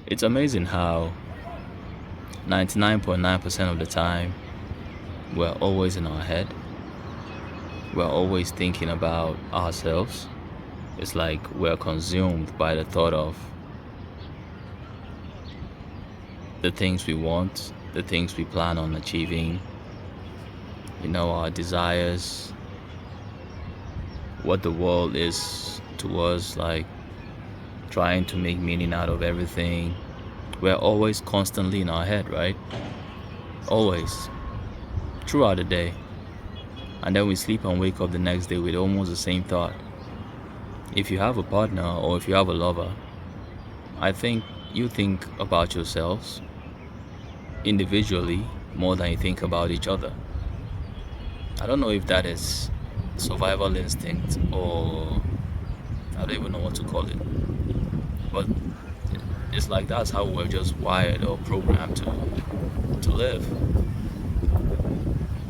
It's amazing how 99.9% of the time we're always in our head. We're always thinking about ourselves. It's like we're consumed by the thought of the things we want, the things we plan on achieving, our desires, what the world is to us, like trying to make meaning out of everything. We're always constantly in our head, right? Always, throughout the day. And then we sleep and wake up the next day with almost the same thought. If you have a partner or if you have a lover, I think you think about yourselves individually more than you think about each other. I don't know if that is survival instinct or I don't even know what to call it. But it's like that's how we're just wired or programmed to live.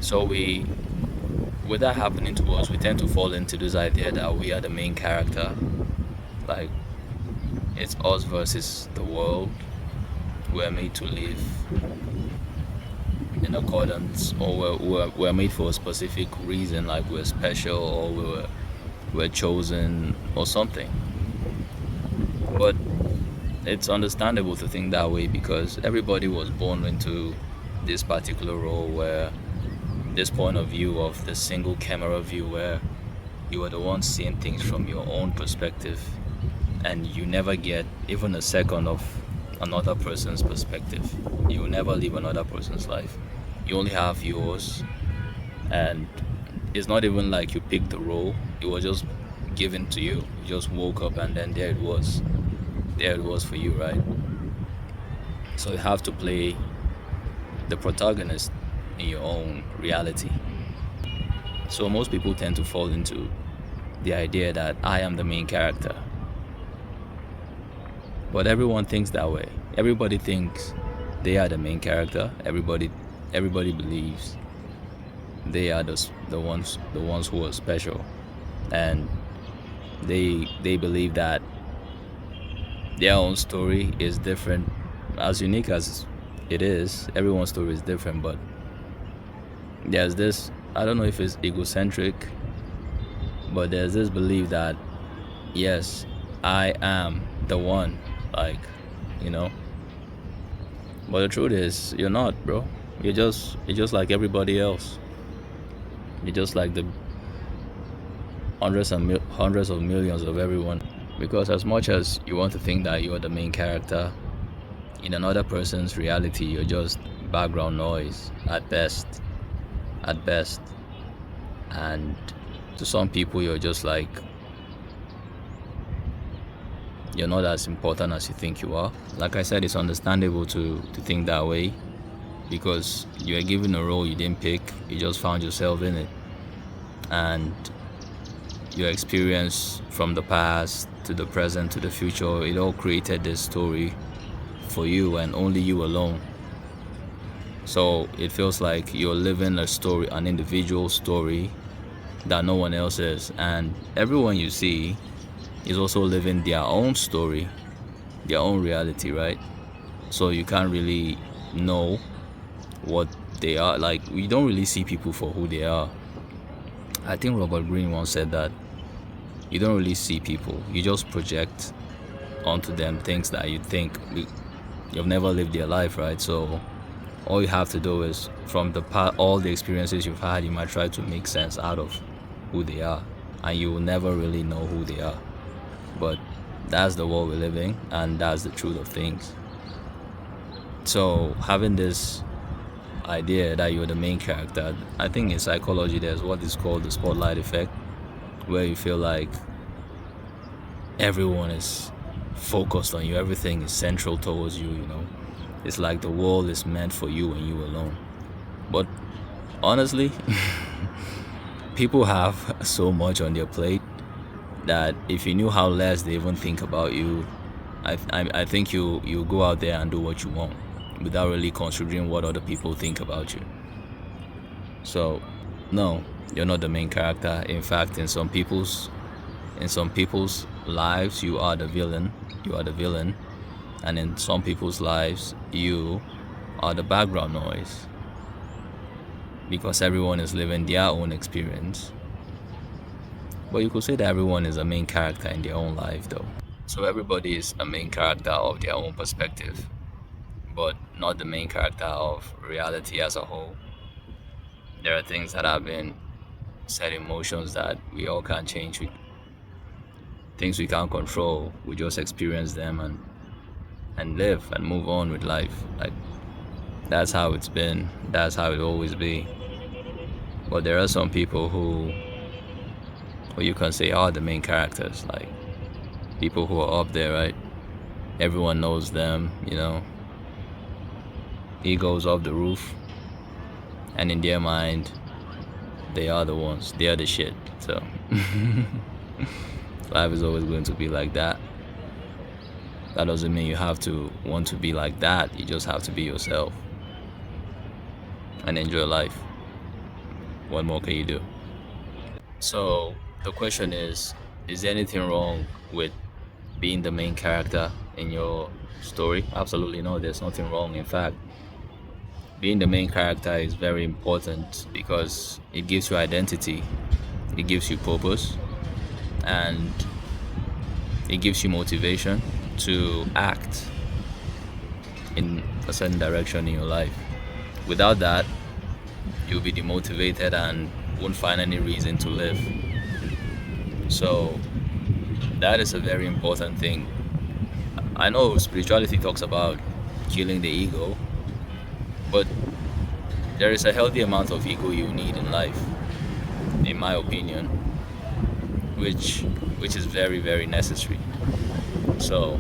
So with that happening to us, we tend to fall into this idea that we are the main character. Like it's us versus the world. We're made to live in accordance, or we're made for a specific reason, like we're special or we're chosen or something. But it's understandable to think that way because everybody was born into this particular role where this point of view of the single camera view where you are the one seeing things from your own perspective and you never get even a second of another person's perspective. You will never live another person's life. You only have yours, and it's not even like you picked the role, it was just given to you. You just woke up and then there it was. There it was for you, right? So you have to play the protagonist in your own reality. So most people tend to fall into the idea that I am the main character. But everyone thinks that way. Everybody thinks they are the main character. Everybody believes they are the ones who are special, and they believe that their own story is different, as unique as it is. Everyone's story is different, but there's this, I don't know if it's egocentric, but there's this belief that yes, I am the one, like, you know. But the truth is, you're not, bro. You're just like everybody else. You're just like the hundreds of millions of everyone. Because as much as you want to think that you're the main character, in another person's reality, you're just background noise at best. At best. And to some people, you're just like, you're not as important as you think you are. Like I said, it's understandable to think that way because you are given a role you didn't pick, you just found yourself in it. And your experience from the past to the present to the future, it all created this story for you and only you alone. So it feels like you're living a story, an individual story that no one else is. And everyone you see is also living their own story, their own reality, right? So you can't really know what they are. Like, we don't really see people for who they are. I think Robert Greene once said that you don't really see people, you just project onto them things that you think. You've never lived their life, right? So all you have to do is from the past, all the experiences you've had, you might try to make sense out of who they are, and you will never really know who they are. But that's the world we're living, and that's the truth of things. So having this idea that you're the main character, I think in psychology there's what is called the spotlight effect, where you feel like everyone is focused on you, everything is central towards you, you know. It's like the world is meant for you and you alone. But honestly, people have so much on their plate that if you knew how less they even think about you, I think you go out there and do what you want without really considering what other people think about you. So no, you're not the main character. In fact, in some people's lives, you are the villain. You are the villain, and in some people's lives you are the background noise, because everyone is living their own experience. But you could say that everyone is a main character in their own life though. So everybody is a main character of their own perspective, but not the main character of reality as a whole. There are things that have been set, emotions that we all can't change, things we can't control. We just experience them and live and move on with life. Like, that's how it's been, that's how it always be. But there are some people who you can say are the main characters, like people who are up there, right? Everyone knows them, egos off the roof, and in their mind they are the ones, they are the shit. So life is always going to be like that. That doesn't mean you have to want to be like that. You just have to be yourself and enjoy life. What more can you do? So the question is there anything wrong with being the main character in your story? Absolutely no, there's nothing wrong. In fact, being the main character is very important because it gives you identity, it gives you purpose, and it gives you motivation to act in a certain direction in your life. Without that, you'll be demotivated and won't find any reason to live. So that is a very important thing. I know spirituality talks about killing the ego, but there is a healthy amount of ego you need in life, in my opinion, which is very, very necessary. So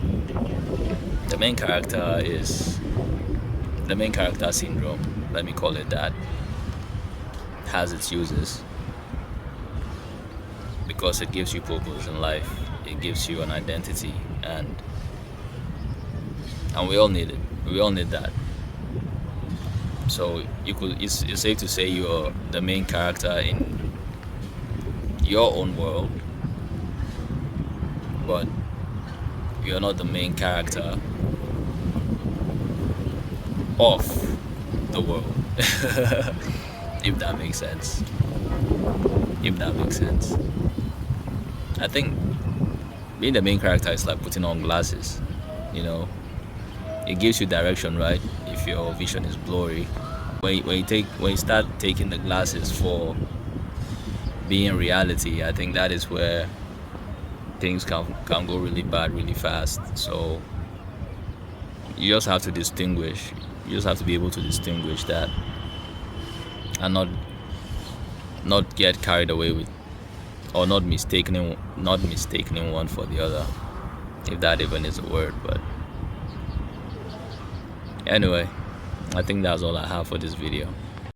the main character syndrome, let me call it that, has its uses because it gives you purpose in life, it gives you an identity, and we all need it. We all need that. So it's safe to say you're the main character in your own world, but you're not the main character of the world. If that makes sense. I think being the main character is like putting on glasses. It gives you direction, right? If your vision is blurry, when you start taking the glasses for being reality, I think that is where things can go really bad really fast. So you just have to distinguish. You just have to be able to distinguish that and not get carried away with, or not mistaking one for the other, if that even is a word. But anyway, I think that's all I have for this video.